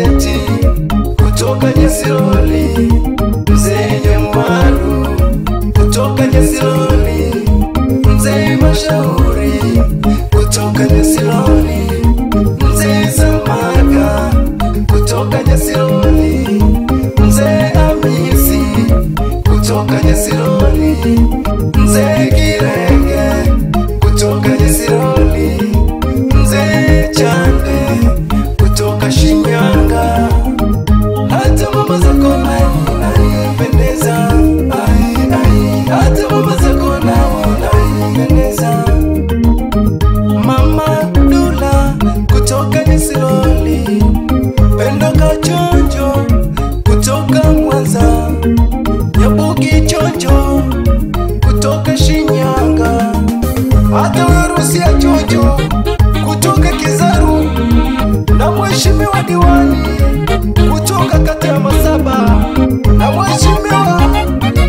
Yakateti kutoka Nyesiroli, mzee Nyamaru kutoka Nyesiroli, mzee Mashauri kutoka Nyesiroli, mzee Samaka kutoka Nyesiroli, mzee Amisi kutoka Nyesiroli, mzee Kirenge kutoka Nyesiroli, mzee Chande kutoka Shinyanga. Hata mama zako naipendeza, hata mama zako naipendeza. Mama Dula kutoka Nyesiroli, Pendo Kachonjo kutoka Mwanza, Nyabuki Chonjo kutoka Shinyanga, hata Warusi ya Chonjo kutoka Kizaru, na mheshimiwa diwani kutoka kata ya Masaba, na mheshimiwa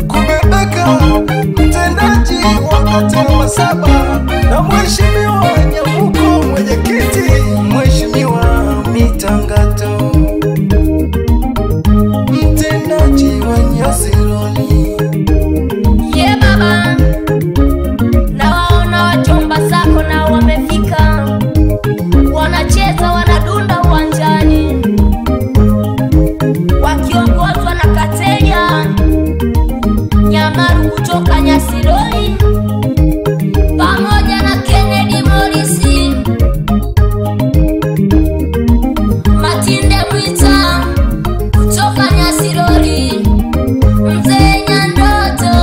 Kubebeka mtendaji wa kata ya Masaba, na mheshimiwa Nyamuko mwenyekiti, mheshimiwa Mitangato mtendaji wa Nyesiroli. Ye baba, na waona wajomba zako na wamefika, wanacheza wanadunda uwanjani, wakiongozwa na Kateria Nyamaru kutoka Nyesiroli pamoja na Kennedy Morisi, Matinde Mwita kutoka Nyesiroli, mzee Nyandoto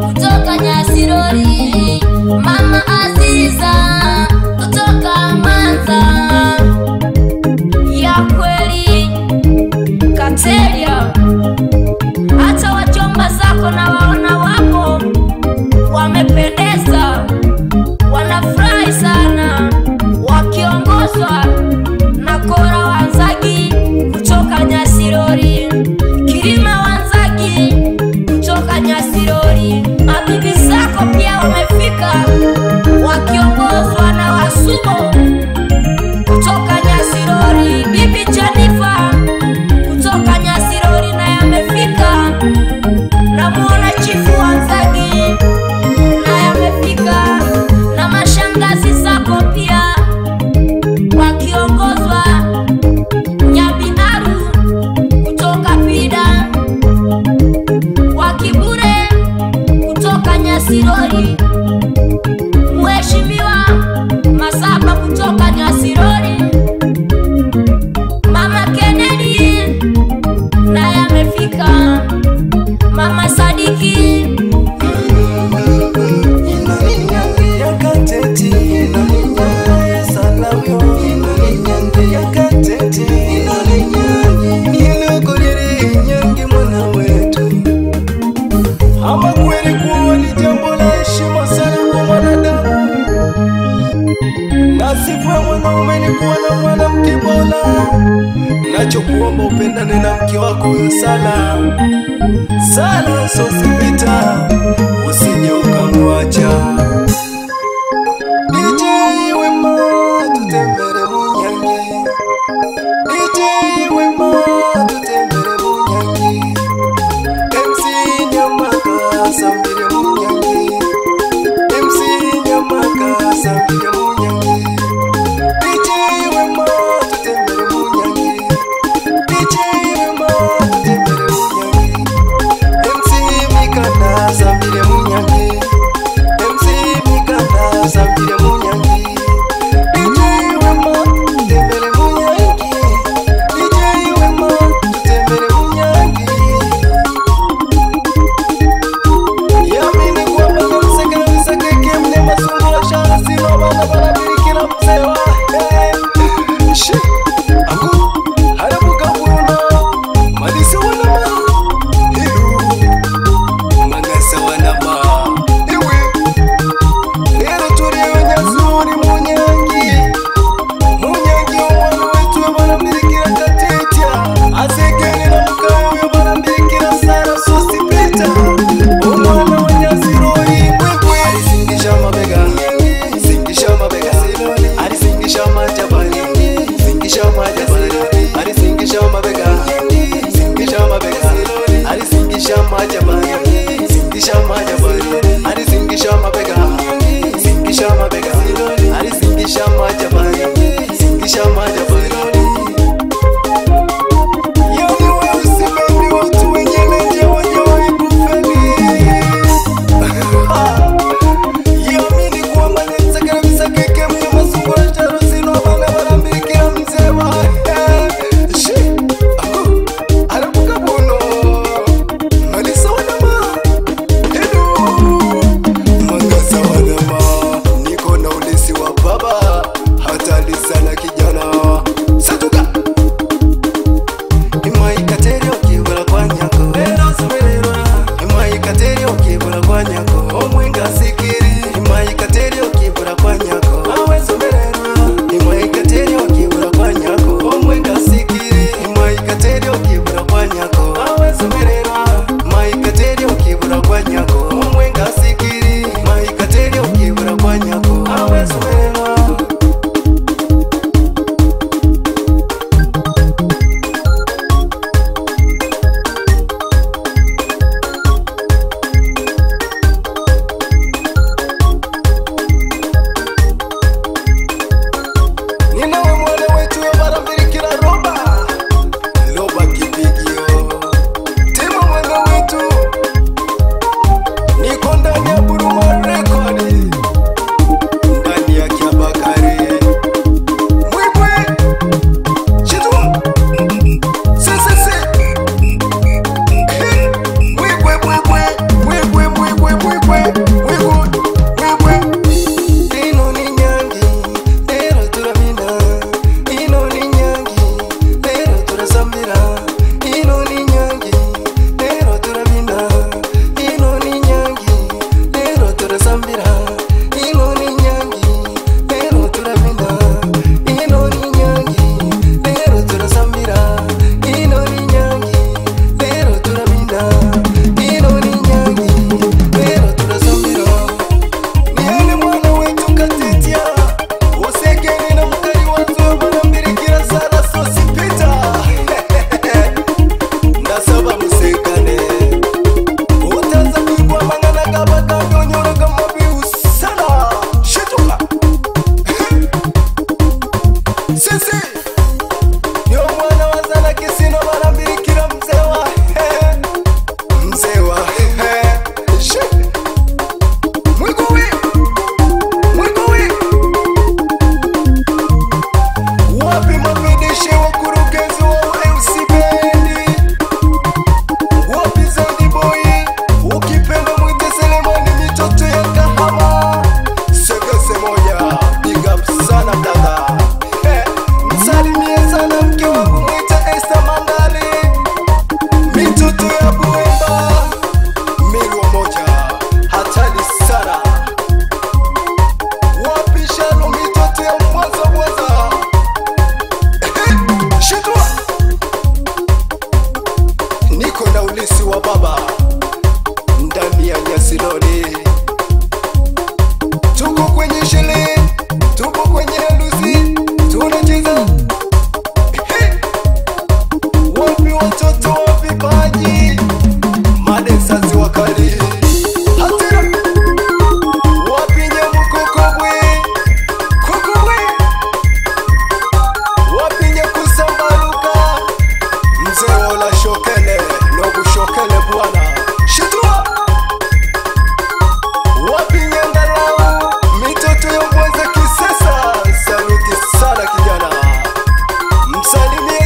kutoka Nyesiroli, mama Aziza kutoka Mwanza. Ya kweli Kateria, hata wajomba zako na waona wapo wamependeza, wanafurahi sana, wakiongozwa na Kora Wanzagi kutoka Nyesiroli, Kirima Wanzagi kutoka Nyesiroli. Mabibi zako pia wamefika, wakiongozwa na Wasumo kutoka Nyesiroli, bibi Janifa kutoka Nyesiroli naye amefika, na muona Chifu Wanzagi naye amefika, na mashangazi zako pia wakiongozwa Nyabinaru kutoka Pida, Wakibure kutoka Nyesiroli, mheshimiwa Masaba kutoka Nyesiroli, mama Kennedy naye amefika, mama Sadiki. Yakateti Salawyo, Yakateti Nilokolere nyangi mwana wetu. Ama kweli kuwa ni jambo la heshima sana kwa mwanadamu, na sifa mwanaume ni kuwa na mwanamke bora. Nachokuomba upendane na mke wako huyo Sala. Sala sosipita, usije ukamwacha. DJ Wema tutembere Munyangi, DJ Wema tutembere Munyangi, MC Nyamaka sambire Munyangi, MC Nyamaka sambire Munyangi, DJ Wema tutembere Munyangi, DJ Wema tutembere Munyangi, MC Mikanda sambire Munyangi, MC Mikanda sambire Munyangi, DJ Wema tutembere Munyangi,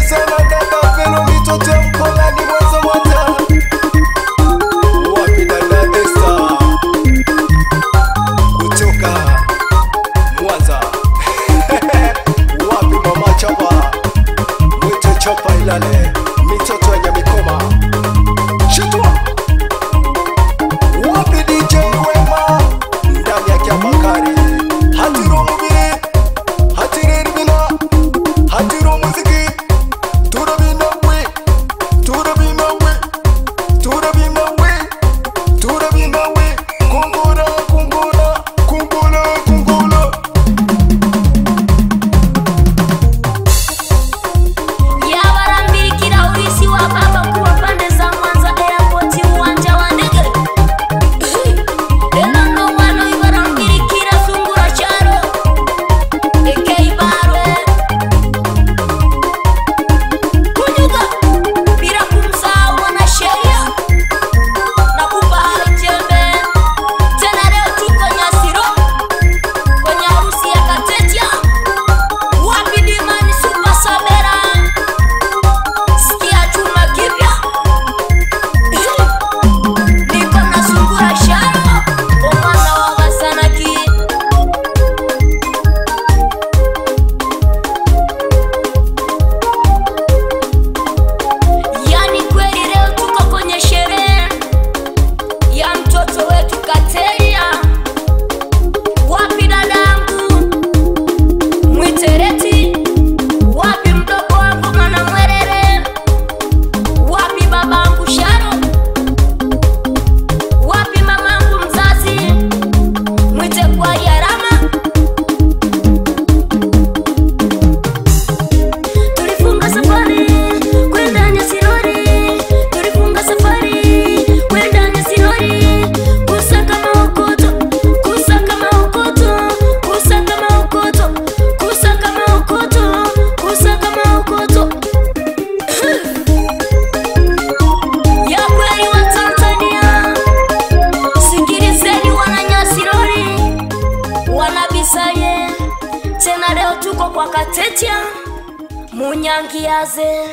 sana dada Pelo mitoto ya Mkolani Mwanza Mwanza. Wapi dada Esther kutoka Mwanza. Wapi mama Chapa mwito Chapa Ilale mitoto ya Nyamikoma. Shitwa. Wapi DJ Wema ndani ya Kiabakari. Hatiro mubiri hatireri bina hatiro muziki turabina we turabina we turabina we turabina we kungura kungura kungura kungura. Ya barambirikira urisi wa baba kuwa pande za Mwanza airport uwanja wa ndege. Elano wano ibarambirikira sungura charo Ekei barwe kunyuga bila kumsahau mwanasheria na kubali jembe. Tena leo tuko Nyasiro kwenye harusi ya Katetia. Wapi Dimani Super Sabera, sikia chuma kipya. Niko na sungura sharo omwana wa Masanaki. Yani kweli leo tuko kwenye sherehe ya mtoto wetu Kateria. Wapi dadangu Mwitereti, wapi mdogo wangu Mwana Mwerere, wapi babangu Sharo, wapi mamangu mzazi Mwite kwa Yarama. Tulifunga safari kwenda Nyasirori, tulifunga safari kwenda Nyasirori, kusaka maokoto, kusaka maokoto, kusaka maokoto, kusaka maokoto, kusaka maokoto. Ya kweli wa Tanzania, sikilizeni wana Nyasirori, wana Bisaye. Tena leo tuko kwa Katetia Munyangiaze.